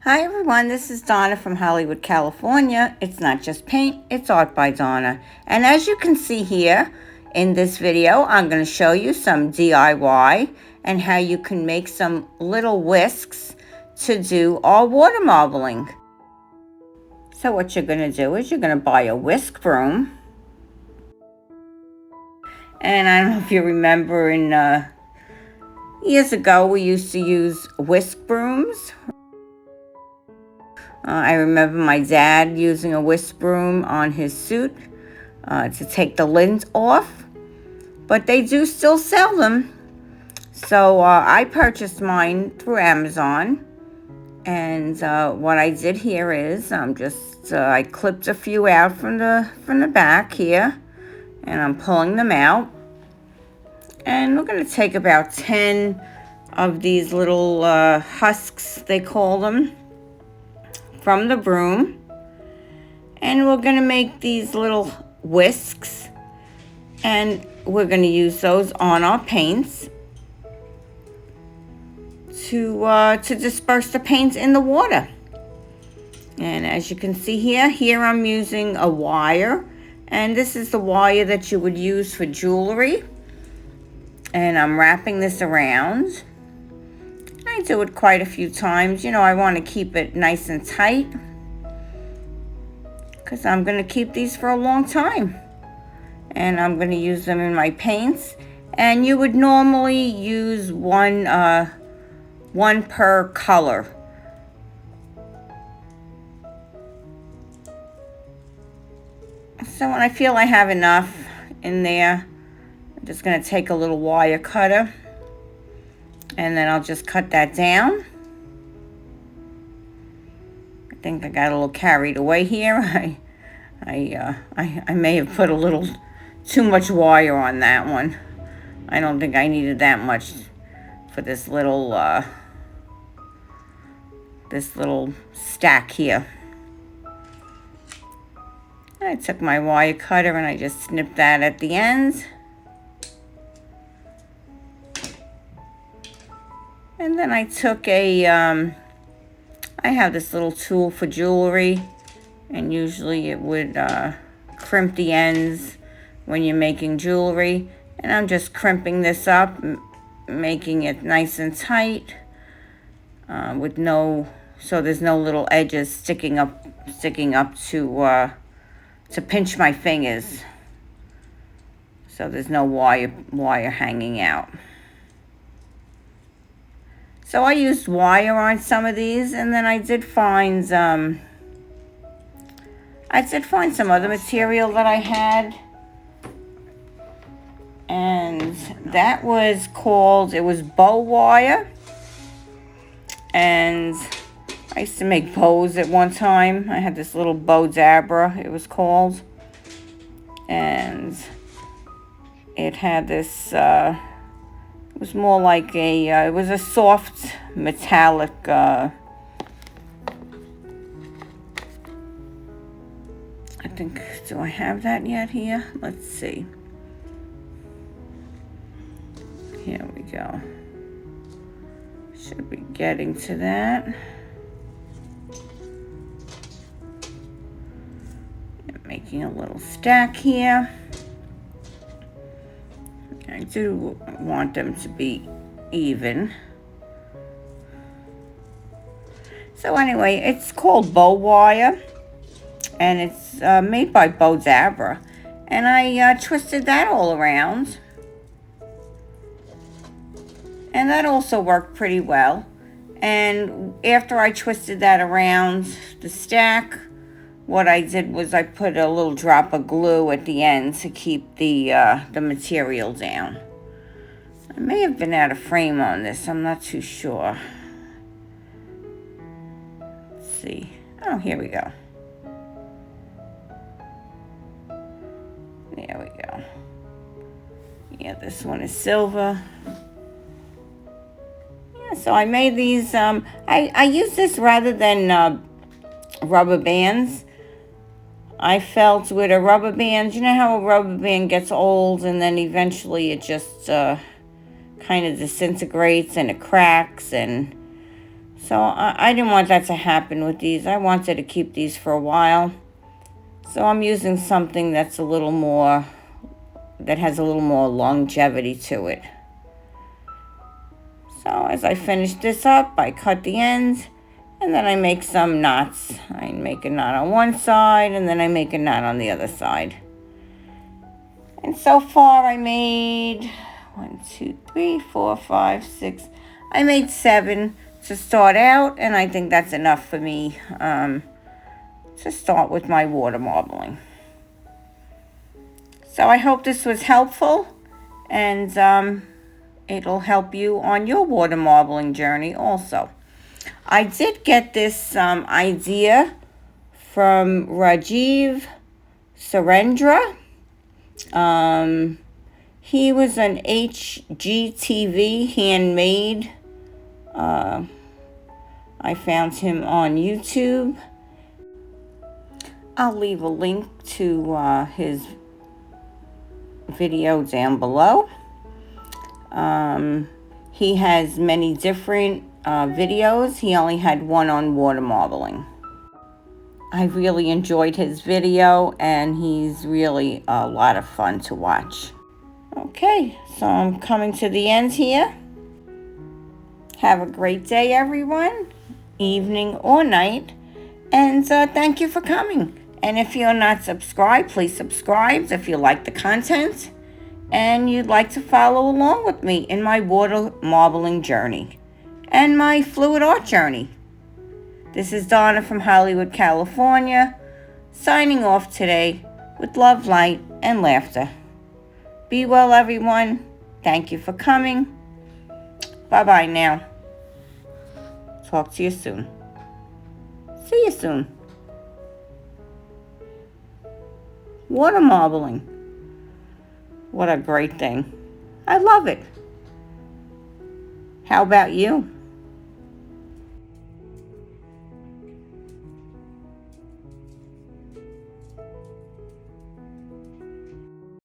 Hi everyone, this is Donna from Hollywood, California. It's not just paint, it's art by Donna. And as you can see here in this video, I'm going to show you some DIY and how you can make some little whisks to do our water marbling. So what you're going to do is you're going to buy a whisk broom. And I don't know if you remember years ago we used to use whisk brooms. I remember my dad using a whisk broom on his suit to take the lint off, but they do still sell them. So I purchased mine through Amazon, and what I did here is I clipped a few out from the back here, and I'm pulling them out. And we're going to take about 10 of these little husks, they call them, from the broom, and we're going to make these little whisks, and we're going to use those on our paints to disperse the paints in the water. And as you can see here I'm using a wire, and this is the wire that you would use for jewelry, and I'm wrapping this around. I do it quite a few times. You know, I want to keep it nice and tight because I'm going to keep these for a long time. And I'm going to use them in my paints. And you would normally use one per color. So when I feel I have enough in there, I'm just going to take a little wire cutter, and then I'll just cut that down. I think I got a little carried away here. I may have put a little too much wire on that one. I don't think I needed that much for this little stack here. I took my wire cutter and I just snipped that at the ends. And then I took I have this little tool for jewelry, and usually it would crimp the ends when you're making jewelry. And I'm just crimping this up, making it nice and tight, so there's no little edges sticking up to pinch my fingers. So there's no wire hanging out. So I used wire on some of these, and then I did find some other material that I had, and that was it was bow wire, and I used to make bows at one time. I had this little bow dabra, it was called, and it had this it was more like it was a soft metallic I think, do I have that yet here? Let's see. Here we go. Should be getting to that. I'm making a little stack here. I do want them to be even. So anyway, it's called bow wire, and it's made by Bow Dabra, and I twisted that all around, and that also worked pretty well. And after I twisted that around the stack, what I did was I put a little drop of glue at the end to keep the material down. I may have been out of frame on this, I'm not too sure. Let's see. Oh, here we go. There we go. Yeah, this one is silver. Yeah, so I made these, I use this rather than rubber bands. I felt with a rubber band, you know how a rubber band gets old and then eventually it just kind of disintegrates and it cracks, and So I didn't want that to happen with these. I wanted to keep these for a while. So I'm using something that has a little more longevity to it. So as I finish this up, I cut the ends, and then I make some knots. I make a knot on one side, and then I make a knot on the other side. And so far I made 1, 2, 3, 4, 5, 6. I made 7 to start out, and I think that's enough for me to start with my water marbling. So I hope this was helpful, and it'll help you on your water marbling journey also. I did get this idea from Rajiv Surendra. He was an HGTV handmade. I found him on YouTube. I'll leave a link to his video down below. He has many different videos. He only had one on water marbling. I really enjoyed his video, and he's really a lot of fun to watch. Okay, so I'm coming to the end here. Have a great day, everyone, evening or night, and thank you for coming. And if you're not subscribed, please subscribe if you like the content and you'd like to follow along with me in my water marbling journey and my fluid art journey. This is Donna from Hollywood, California, signing off today with love, light, and laughter. Be well, everyone. Thank you for coming. Bye-bye now. Talk to you soon. See you soon. Water marbling. What a great thing. I love it. How about you?